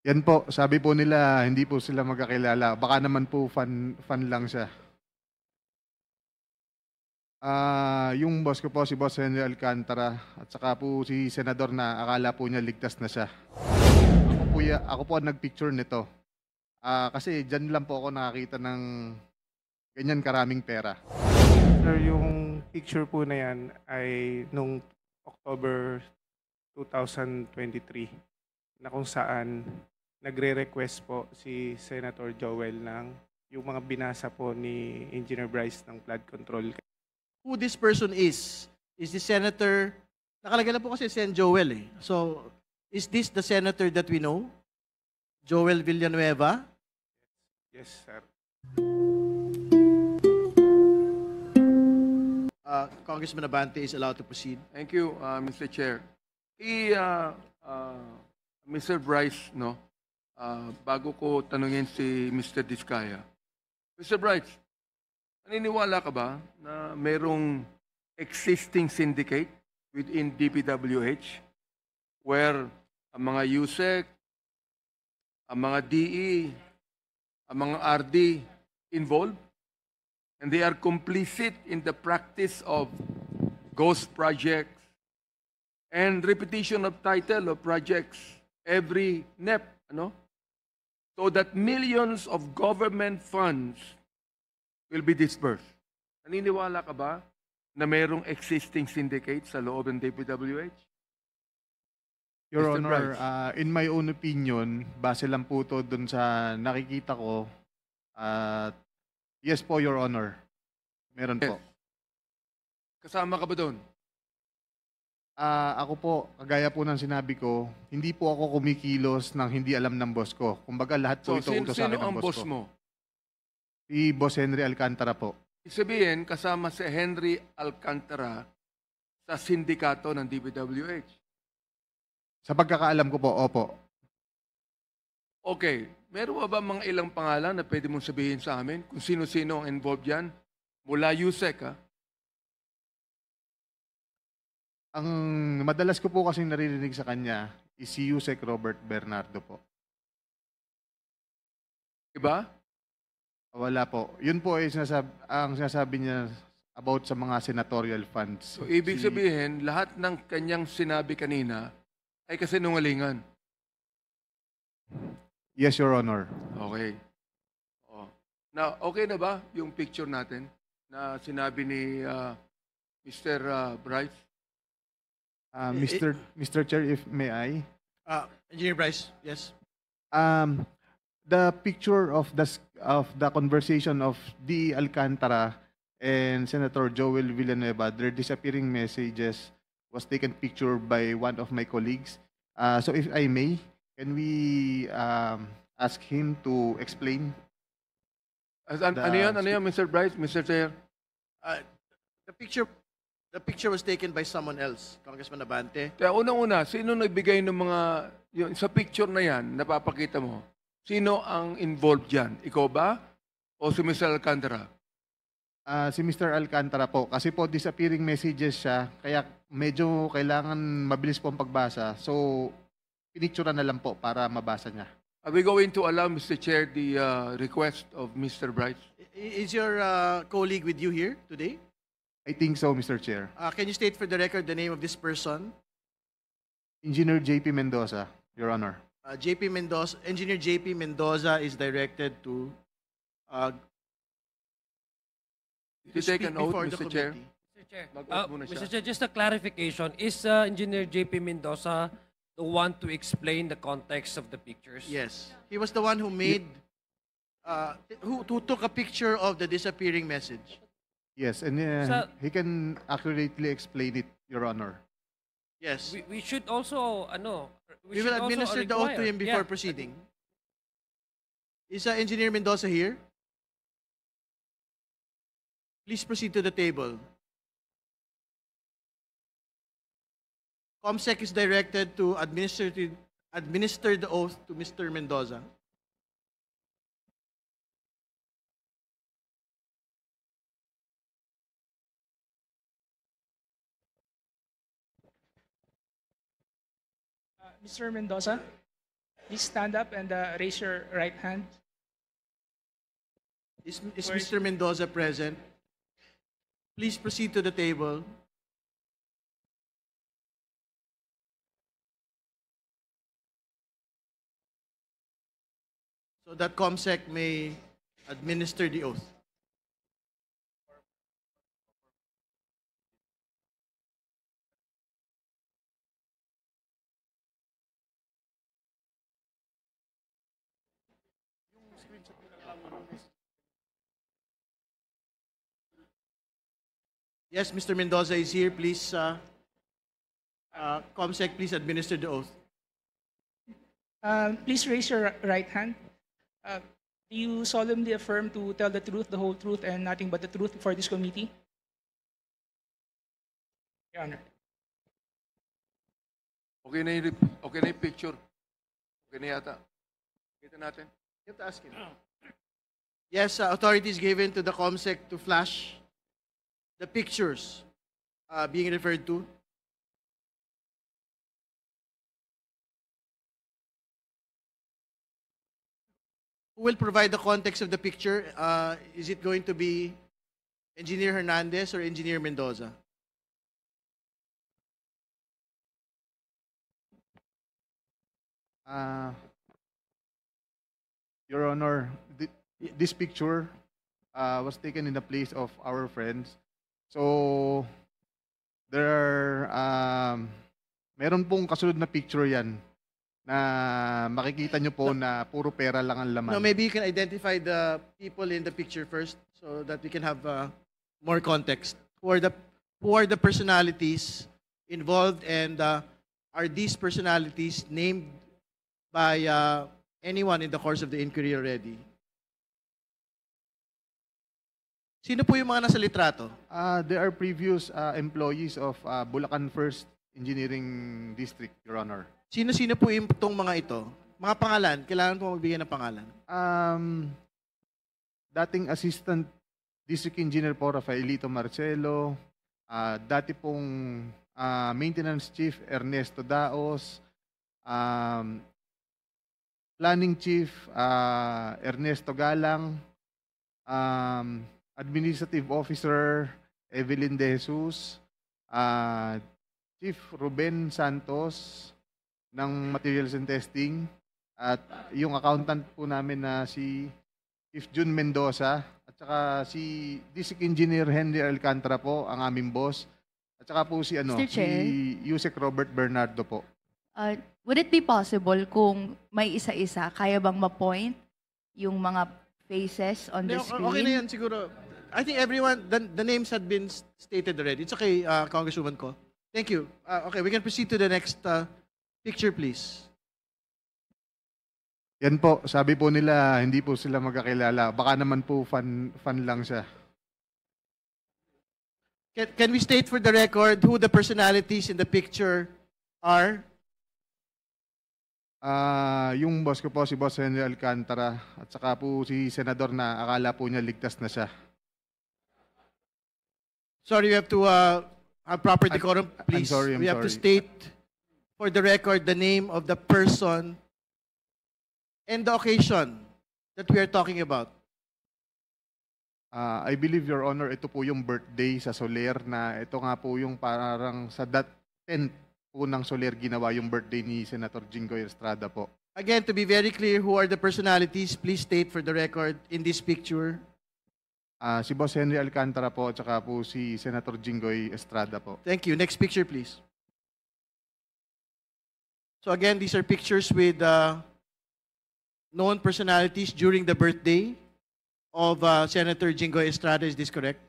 Yan po, sabi po nila hindi po sila magkakilala. Baka naman po fan lang siya. Yung boss ko po si Boss Henry Alcantara at saka po si senador na akala po niya ligtas na siya. Ako po ang nagpicture nito. Kasi diyan lang po ako nakakita ng ganyan karaming pera. Sir, yung picture po na yan ay nung October 2023 na kung saan nagre-request po si Senator Joel ng yung mga binasa po ni Engineer Bryce ng flood control. Who this person is this senator, nakalagay na po kasi Sen Joel eh. So, is this the senator that we know? Joel Villanueva? Yes, sir. Congressman Abante is allowed to proceed. Thank you, Mr. Chair. Mr. Bryce, no, bago ko tanungin si Mr. Diskaya. Mr. Bryce, naniniwala ka ba na mayroong existing syndicate within DPWH where ang mga USEC, ang mga DE, ang mga RD involved? And they are complicit in the practice of ghost projects and repetition of title of projects every NEP, ano? So that millions of government funds will be dispersed. Naniniwala ka ba na mayroong existing syndicate sa loob ng DPWH? Your Mr. Honor, Bryce. in my own opinion, base lang po to dun sa nakikita ko, yes po, Your Honor. Meron po. Kasama ka ba doon? Ako po, kagaya po ng sinabi ko, hindi po ako kumikilos ng hindi alam ng boss ko. Kumbaga lahat po So, ito utos sa sino akin ng ang boss boss ko. mo? Si Boss Henry Alcantara po. Ibig sabihin, kasama si Henry Alcantara sa sindikato ng DPWH. Sa pagkakaalam ko po, opo. Okay, meron ba mga ilang pangalan na pwede mong sabihin sa amin kung sino-sino ang involved yan? Mula USEC, ha? Ang madalas ko po kasing naririnig sa kanya is si Yusek Robert Bernardo po. Diba? Wala po. Yun po ay ang sinasabi niya about sa mga senatorial funds. So, ibig sabihin, lahat ng kanyang sinabi kanina ay kasinungalingan. Yes, Your Honor. Okay. Oh. Now, okay na ba yung picture natin na sinabi ni Mr. Bryce? Mr. Chair, if may I? Engineer Bryce, yes. The picture of the conversation of D. Alcantara and Senator Joel Villanueva, their disappearing messages was taken picture by one of my colleagues. So if I may, can we ask him to explain? Ano yan, Mr. Bryce, Mr. Chair? The picture was taken by someone else, Congressman Abante. Kaya unang-una, sino nagbigay ng mga, sa picture na yan, napapakita mo, sino ang involved dyan? Ikaw ba? O si Mr. Alcantara? Si Mr. Alcantara po, kasi po disappearing messages siya, kaya medyo kailangan mabilis po ang pagbasa. So, pinicturean na lang po para mabasa niya. Are we going to allow, Mr. Chair, the request of Mr. Bryce? Is your colleague with you here today? I think so, Mr. Chair. Can you state for the record the name of this person? Engineer JP Mendoza, Your Honor. JP Mendoza, Engineer JP Mendoza is directed to Did you take speak an oath, before the Mr. Chair? committee. Mr. Chair, Mag-oath muna siya. Mr. Chair, just a clarification. Is Engineer JP Mendoza the one to explain the context of the pictures? Yes, he was the one who made, who took a picture of the disappearing message. Yes, and he can accurately explain it, Your Honor. Yes, We should also, we should will also administer the oath to require- him before yeah. proceeding. Is Engineer Mendoza here? Please proceed to the table. COMSEC is directed to administer the oath to Mr. Mendoza. Mr. Mendoza, Please stand up and raise your right hand. Is Where is Mr. Mendoza present? Please proceed to the table. So that COMSEC may administer the oath. Yes, Mr. Mendoza is here. Please, COMSEC, please administer the oath. Please raise your right hand. Do you solemnly affirm to tell the truth, the whole truth, and nothing but the truth before this committee? Your Honor. Okay na yung picture. Okay na yata. Kita natin. You have to ask him. Yes, authority is given to the COMSEC to flash the pictures being referred to. Who will provide the context of the picture? Is it going to be Engineer Hernandez or Engineer Mendoza? Your Honor, this picture was taken in the place of our friends. So, there are, meron pong kasunod na picture yan na makikita nyo po na puro pera lang ang laman. No, maybe you can identify the people in the picture first so that we can have more context. Who are the personalities involved, and are these personalities named by anyone in the course of the inquiry already? Sino po yung mga nasa litrato? There are previous employees of Bulacan First Engineering District, Your Honor. Sino-sino po itong mga ito? Mga pangalan, kailangan po magbigay ng pangalan. Dating Assistant District Engineer po, Rafaelito Marcelo. Dati pong Maintenance Chief, Ernesto Daos. Planning Chief, Ernesto Galang. Administrative Officer, Evelyn De Jesus. Chief Ruben Santos ng Materials and Testing, at yung accountant po namin na si Chief Jun Mendoza, at saka si District Engineer Henry Alcantara po, ang aming boss, at saka po si Mr. Chair? si Yusek Robert Bernardo po. Would it be possible kung may isa-isa, kaya bang ma-point yung mga faces on the Hindi, screen? okay na yan siguro. I think everyone, the names had been stated already. It's okay, Congresswoman Ko. Thank you. Okay, we can proceed to the next picture, please. Yan po, sabi po nila, hindi po sila magkakilala. Baka naman po fan lang siya. Can we state for the record who the personalities in the picture are? Yung boss ko po, si Boss Henry Alcantara, at saka po si Senador na akala po niya ligtas na siya. Sorry, we have to have proper decorum, please. I'm We have to sorry. state for the record the name of the person and the occasion that we are talking about. I believe, Your Honor, ito po yung birthday sa Soler na ito nga po yung parang sa 10th po ng Soler ginawa yung birthday ni Senator Jinggoy Estrada po. Again, to be very clear, who are the personalities? Please state for the record in this picture. Si Boss Henry Alcantara po at saka po si Senator Jinggoy Estrada po. Thank you. Next picture, please. So again, these are pictures with known personalities during the birthday of Senator Jinggoy Estrada. Is this correct?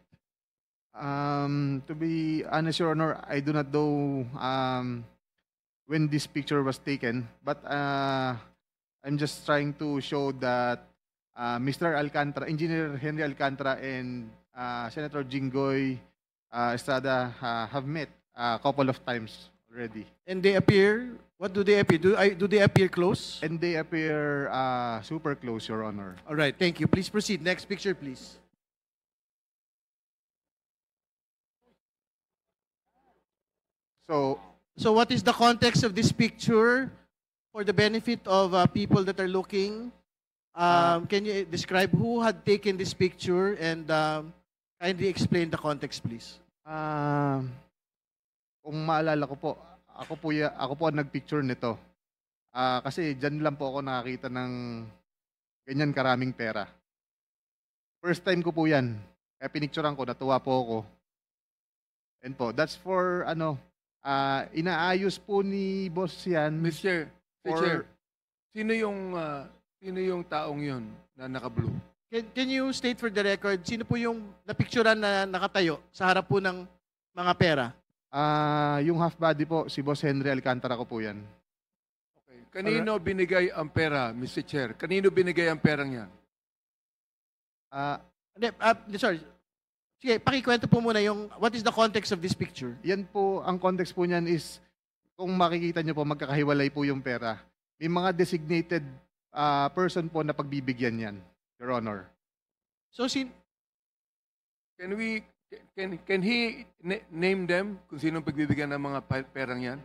To be honest, Your Honor, I do not know when this picture was taken, but I'm just trying to show that Mr. Alcantara, Engineer Henry Alcantara, and Senator Jinggoy Estrada have met a couple of times already. And they appear, what do they appear? Do they appear close? And they appear super close, Your Honor. All right, thank you. Please proceed. Next picture, please. So, So what is the context of this picture for the benefit of people that are looking, can you describe who had taken this picture and kindly explain the context, please? Kung maalala ko po, ako po ang nagpicture nito. Kasi dyan lang po ako nakakita ng ganyan karaming pera. First time ko po yan. Kaya pinicturean ko, natuwa po ako. And po, that's for inaayos po ni boss yan. Mr. Or- Chair, sino yung taong yun na naka-blue? Can you state for the record, sino po yung napicturean na nakatayo sa harap po ng mga pera? Yung half body po, si Boss Henry Alcantara ko po yan. Okay. Kanino binigay ang pera, Mr. Chair? Kanino binigay ang perang yan? Hindi, sorry. Sige, pakikwento po muna yung what is the context of this picture? Yan po, ang context po niyan is, kung makikita nyo po, magkakahiwalay po yung pera. May mga designated person po na pagbibigyan yan, Your Honor. So, Can he name them kung sino pagbibigyan ng mga perang yan?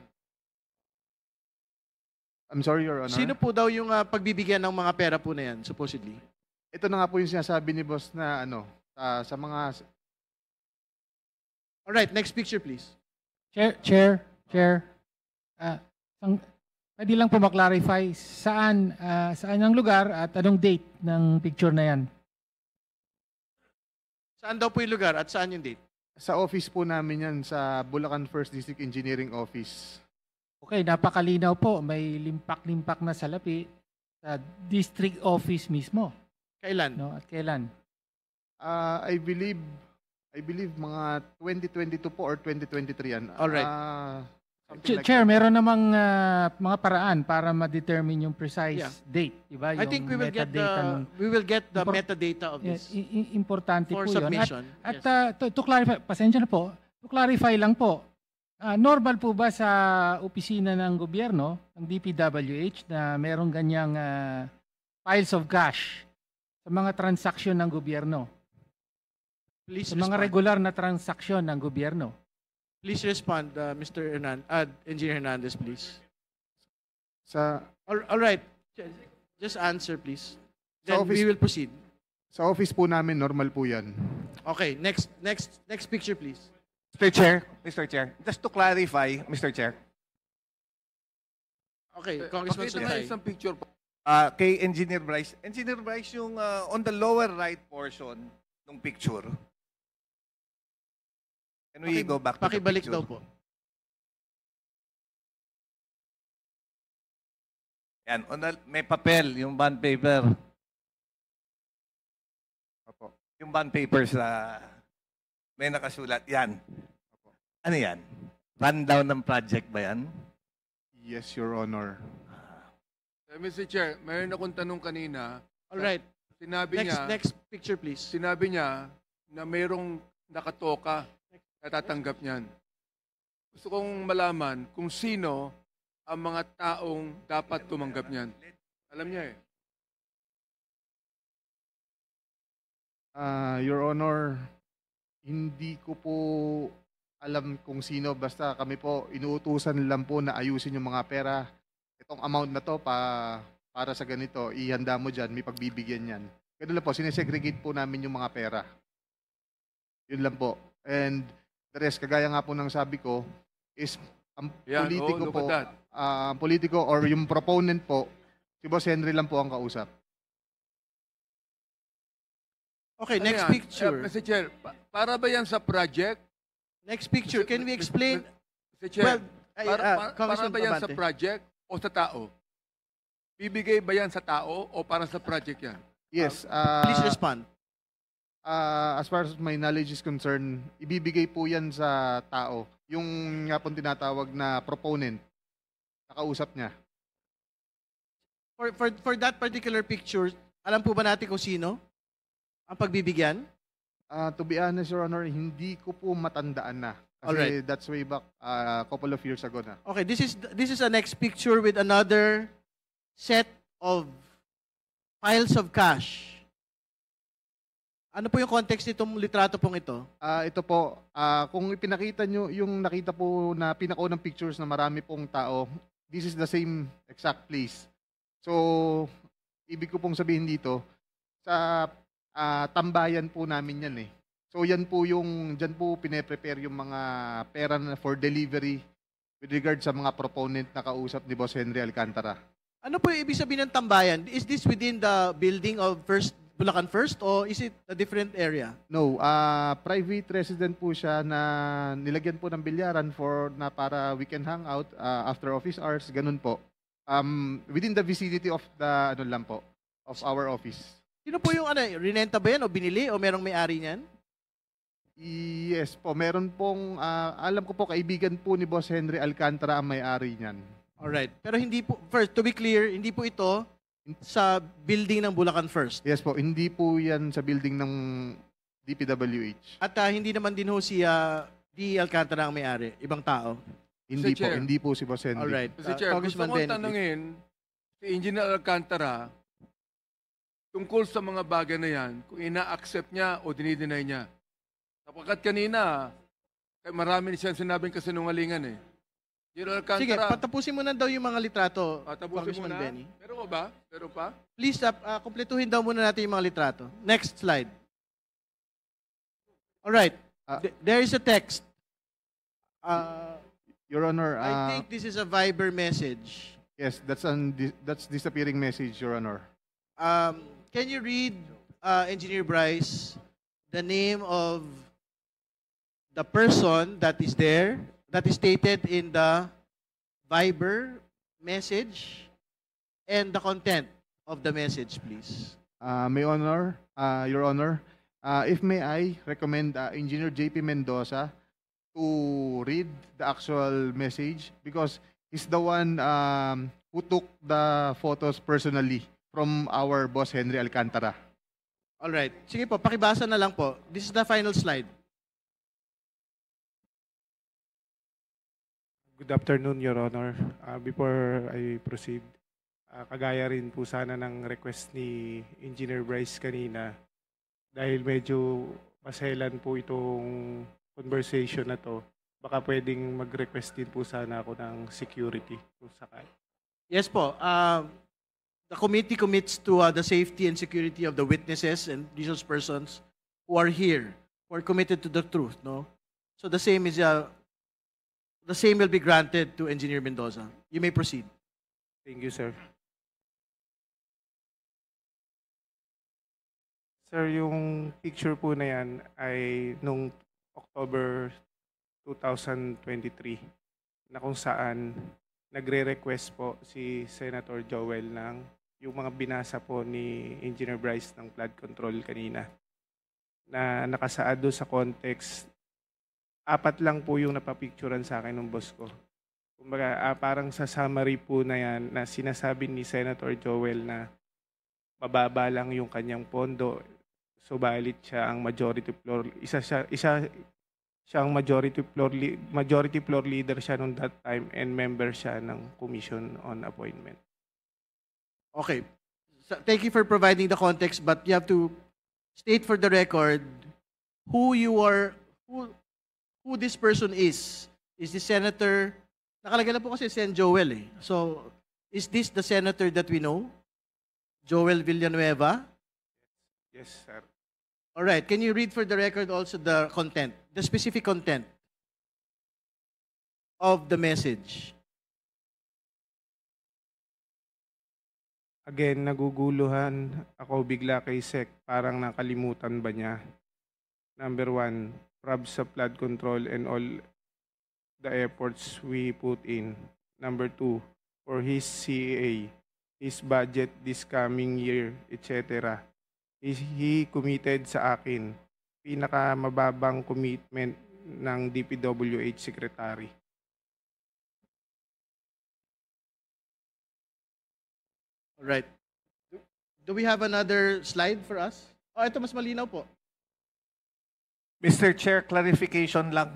I'm sorry, Your Honor. sino po daw yung pagbibigyan ng mga pera po na yan, supposedly? Ito na nga po yung sinasabi ni boss na sa mga... Alright, next picture, please. Chair. Pwede lang po maklarify saan ang lugar at anong date ng picture na yan. Saan daw po yung lugar at saan yung date? Sa office po namin yan, sa Bulacan First District Engineering Office. Okay, napakalinaw po. May limpak-limpak na salapi sa district office mismo. Kailan? No? At kailan? I believe mga 2022 po or 2023 yan. Alright. Something like Chair, meron namang mga paraan para ma-determine yung precise Yeah. date. Diba? I think we will get the metadata of this Importante for po yun. submission. At Yes. to clarify, pasensya na po, to clarify lang po, normal po ba sa opisina ng gobyerno, ng DPWH, na merong ganyang piles of cash sa mga transaksyon ng gobyerno? Please Sa mga respond. regular na transaksyon ng gobyerno? Please respond, Mr. Engineer Hernandez, please. All right. Just answer, please. Then Sa office- we will proceed. Sa office po namin, normal po yan. Okay, next picture, please. Mr. Chair, just to clarify, Mr. Chair, Okay, Congressman Pakita nga Sutay. isang picture po. kay Engineer Bryce, yung on the lower right portion ng picture, can we go back to the Pakibalik picture? daw po. Yan, may papel, yung bond paper. Opo. Yung bond paper sa may nakasulat. Yan. Ano yan? Rundown ng project ba yan? Yes, Your Honor. Mr. Chair, mayroon akong tanong kanina. All right. Sinabi niya, Next picture, please. sinabi niya na mayroong nakatoka na tatanggap niyan. Gusto kong malaman kung sino ang mga taong dapat tumanggap niyan. Alam niya eh. Your Honor, hindi ko po alam kung sino. Basta kami po, inuutusan lang po na ayusin yung mga pera. Itong amount na to para sa ganito, ihanda mo dyan, may pagbibigyan yan. Ganun lang po, sinesegregate po namin yung mga pera. Yun lang po. And the rest, kagaya nga po ng sabi ko, is ang Yan, politiko look po, at that. ang politiko or yung proponent po, si Boss Henry lang po ang kausap. Okay, Ano next yan? picture. Mr. Chair, para ba yan sa project? Next picture. Can we explain? Mr. Chair, Well, para Congressman ba yan sa Abante. project o sa tao? Bibigay ba yan sa tao o para sa project yan? Yes. Please respond. As far as my knowledge is concerned, ibibigay po yan sa tao. Yung nga pong tinatawag na proponent, nakausap niya. For that particular picture, alam po ba natin kung sino ang pagbibigyan? To be honest, Your Honor, hindi ko po matandaan na. Kasi Alright. that's way back a couple of years ago na. Okay, this is a next picture with another set of piles of cash. Ano po yung context nitong litrato pong ito? Ito po, kung ipinakita nyo yung nakita po na pinakaunang pictures na marami pong tao, this is the same exact place. So, ibig ko pong sabihin dito, sa tambayan po namin yan eh. So, yan po dyan po pine-prepare yung mga pera for delivery with regard sa mga proponent na kausap ni Boss Henry Alcantara. Ano po yung ibig sabihin ng tambayan? Is this within the building of Bulacan First or is it a different area? No, private resident po siya na nilagyan po ng bilyaran para we can hang out after office hours, ganun po. Within the vicinity of the of our office. Sino po yung rinenta ba yan o binili o merong may-ari niyan? Yes po, meron pong alam ko po kaibigan po ni Boss Henry Alcantara ang may-ari niyan. Alright. Pero hindi po, first, to be clear, hindi po ito sa building ng Bulacan First. Yes po, hindi po yan sa building ng DPWH. At hindi naman din ho si D. Alcantara ang may-ari, ibang tao. Hindi po, Chair. hindi po si Boss Henry. Alright. Mr. Chair, gusto Congressman ko Benny, please. tanungin si Engineer Alcantara tungkol sa mga bagay na yan, kung ina-accept niya o dinideny niya. Sapagkat kanina, marami siyang sinabing kasinungalingan eh. Engineer Alcantara. Sige, patapusin mo na daw yung mga litrato, Tapusin mo Congressman na. Benny. Meron ko ba? Meron pa? Please, kumpletuhin daw muna natin yung mga litrato. Next slide. Alright. There is a text. Your Honor, I think this is a Viber message. yes, that's disappearing message, Your Honor. Can you read, Engineer Bryce, the name of the person that is there, that is stated in the Viber message, and the content of the message, please? Your Honor, if may I recommend Engineer JP Mendoza to read the actual message because he's the one who took the photos personally from our Boss Henry Alcantara. Alright. Sige po, pakibasa na lang po. This is the final slide. Good afternoon, Your Honor. Before I proceed, kagaya rin po sana ng request ni Engineer Bryce kanina dahil medyo maselan po itong conversation na to, baka pwedeng mag-request din po sana ako ng security kung sakali. Yes po. The committee commits to the safety and security of the witnesses and these persons who are here, who are committed to the truth, no? So the same will be granted to Engineer Mendoza. You may proceed. Thank you, sir. Sir, yung picture po na yan ay nung October 2023 na kung saan nagre-request po si Senator Joel ng yung mga binasa po ni Engineer Bryce ng flood control kanina na nakasaad doon sa context. 4 lang po yung napapicturan sa akin ng boss ko. Kumbaga, parang sa summary po na yan na sinasabi ni Senator Joel na mababa lang yung kanyang pondo, subalit siya ang majority floor, siyang majority floor leader siya noong that time and member siya ng Commission on Appointment. Okay. So, thank you for providing the context, but you have to state for the record who this person is. Is this senator? Nakalagay na po kasi Sen Joel eh. So, is this the senator that we know? Joel Villanueva? Yes, sir. All right. Can you read for the record also the content, the specific content of the message? Again, naguguluhan ako bigla kay Sec. Parang nakalimutan ba niya? Number 1, probs sa flood control and all the efforts we put in. Number 2, for his CAA, his budget this coming year, etc. He committed sa akin. Pinakamababang commitment ng DPWH Secretary. All right. Do we have another slide for us? Oh, ito mas malinaw po. Mr. Chair, clarification lang.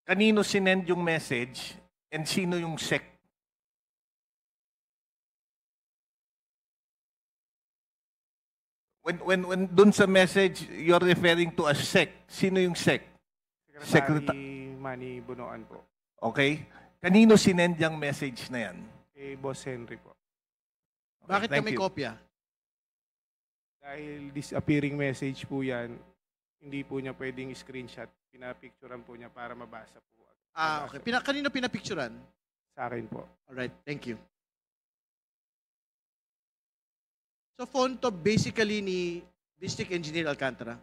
Kanino sinend yung message and sino yung SEC? When dun sa message, you're referring to a SEC. Sino yung SEC? Secretary Manny Bunoan po. Okay? Kanino sinend yung message na yan? Kay Boss Henry po. Bakit thank kami you. kopya? Dahil disappearing message po yan, hindi po niya pwedeng screenshot. Pinapicturean po niya para mabasa po. Okay. Kanino pinapicturan? Sa akin po. Alright, thank you. So phone to basically ni District Engineer Alcantara.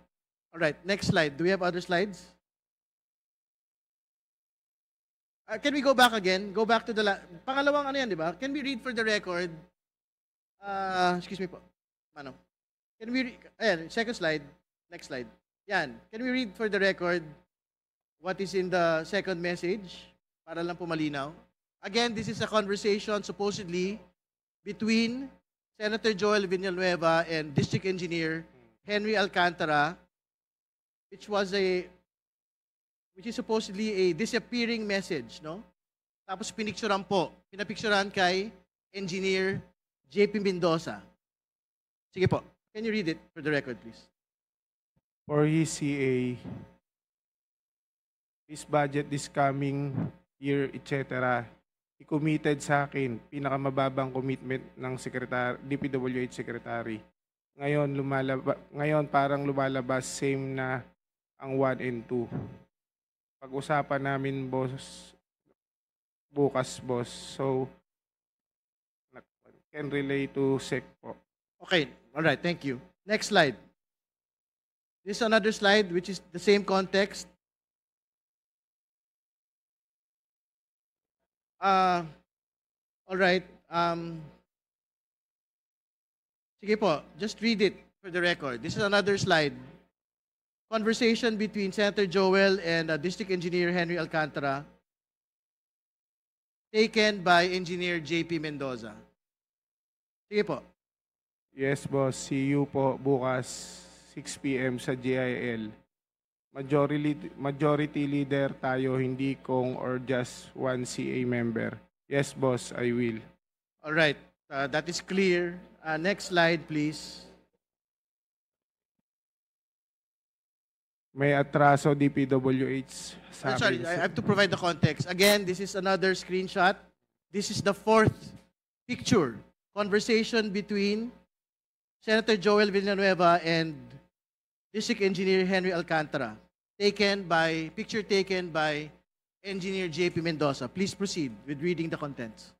Alright, next slide. Do we have other slides? Can we go back again? Go back to the pangalawang ano yan, di ba? Can we read for the record? Excuse me po. Mano. Can we ayan, second slide. Next slide. Yan. Can we read for the record what is in the second message? Para lang po malinaw. Again, this is a conversation supposedly between Senator Joel Villanueva and District Engineer Henry Alcantara, which is supposedly a disappearing message, no? Tapos pinapicturan kay Engineer JP Mendoza. Sige po. Can you read it for the record, please? For his CA, this budget this coming year, etc., he committed sa akin, pinakamababang commitment ng DPWH Secretary. Ngayon parang lumalabas same na ang 1 and 2. Pag-usapan namin, boss, bukas, boss. So, can relay to SEC po. Okay. All right. Thank you. Next slide. This is another slide which is the same context. All right. Sige po, just read it for the record. This is another slide. Conversation between Senator Joel and District Engineer Henry Alcantara, taken by Engineer JP Mendoza. Sige po. Yes, boss. See you po bukas 6 p.m. sa GIL. Majority leader tayo, hindi kong or just one CA member. Yes, boss, I will. All right. That is clear. Next slide, please. May atraso DPWH sa Sorry, akin. I have to provide the context. Again, this is another screenshot. This is the fourth picture. Conversation between Senator Joel Villanueva and District Engineer Henry Alcantara. Picture taken by Engineer JP Mendoza. Please proceed with reading the contents.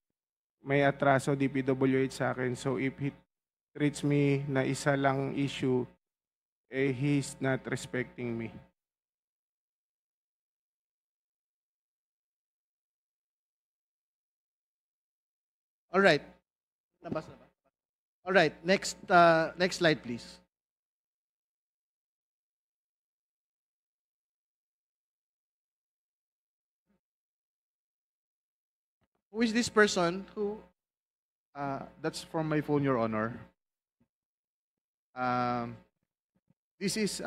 May atraso DPWH sa akin. So if he treats me na isa lang issue, he's not respecting me. All right. Nabasa na ba? All right. Next slide, please. Who is this person? Who? That's from my phone, Your Honor. This is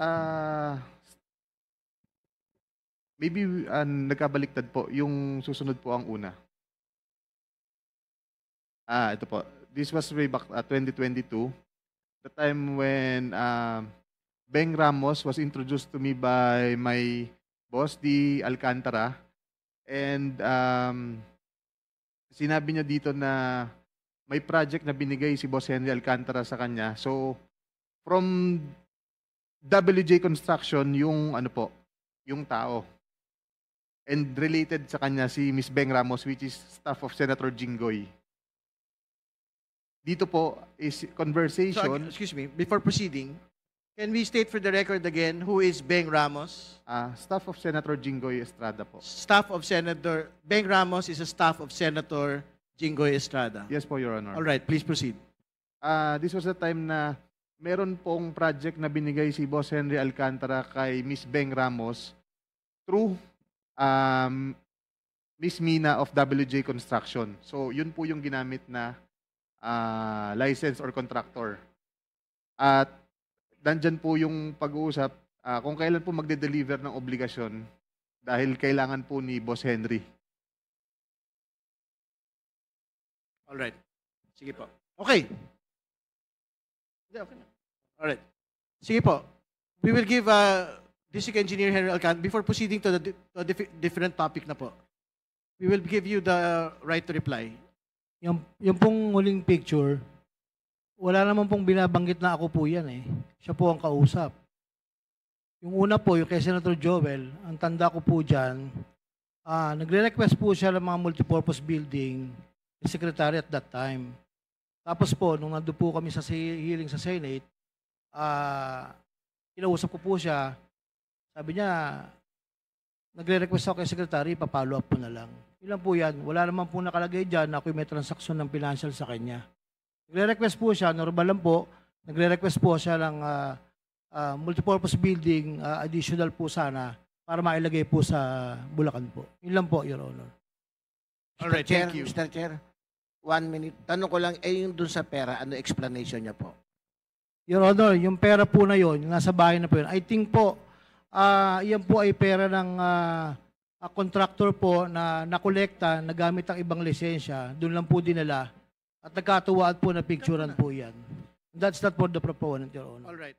maybe nagkabaliktad po. Yung susunod po ang una. Ito po. This was way back 2022. The time when Beng Ramos was introduced to me by my boss, D. Alcantara. And sinabi niya dito na may project na binigay si Boss Henry Alcantara sa kanya. So, from WJ Construction, yung yung tao. And related sa kanya si Miss Beng Ramos, which is staff of Senator Jinggoy. Dito po is conversation. So, excuse me, before proceeding, can we state for the record again who is Beng Ramos? Staff of Senator Jinggoy Estrada po. Staff of Senator Beng Ramos is a staff of Senator Jinggoy Estrada. Yes po, Your Honor. All right, please proceed. This was the time na meron pong project na binigay si Boss Henry Alcantara kay Miss Beng Ramos through Miss Mina of WJ Construction. So, yun po yung ginamit na license or contractor. At nandyan po yung pag-uusap kung kailan po magde-deliver ng obligasyon dahil kailangan po ni Boss Henry. All right. Sige po. Okay. Okay na. All right. Sige po. We will give District Engineer Henry Alcantara before proceeding to the different topic na po. we will give you the right to reply. Yung pong huling picture, wala naman pong binabanggit na ako po yan eh. Siya po ang kausap. Yung una po, yung kay Senator Joel, ang tanda ko po dyan, nagre-request po siya ng mga multipurpose building, yung secretary at that time. Tapos po, nung nandun po kami sa hearing sa Senate, kinausap ko po siya, sabi niya, nagre-request ako kay secretary, papalo up po na lang. Ilan po yan, wala naman po nakalagay dyan na ako'y may transaksyon ng financial sa kanya. Nagre-request po siya, normal lang po, nagre-request po siya ng multipurpose building, additional po sana, para mailagay po sa Bulacan po. Yun lang po, Your Honor. All right, thank you. Mr. Chair, 1 minute. Tanong ko lang, yung dun sa pera, ano explanation niya po? Your Honor, yung pera po na yun, yung nasa bahay na po yun, I think po, yan po ay pera ng contractor po na nakolekta, nagamit ang ibang lisensya, doon lang po dinala, at nagkatuwaan po na picturean po yan. That's not for the proponent, Your Honor. All right.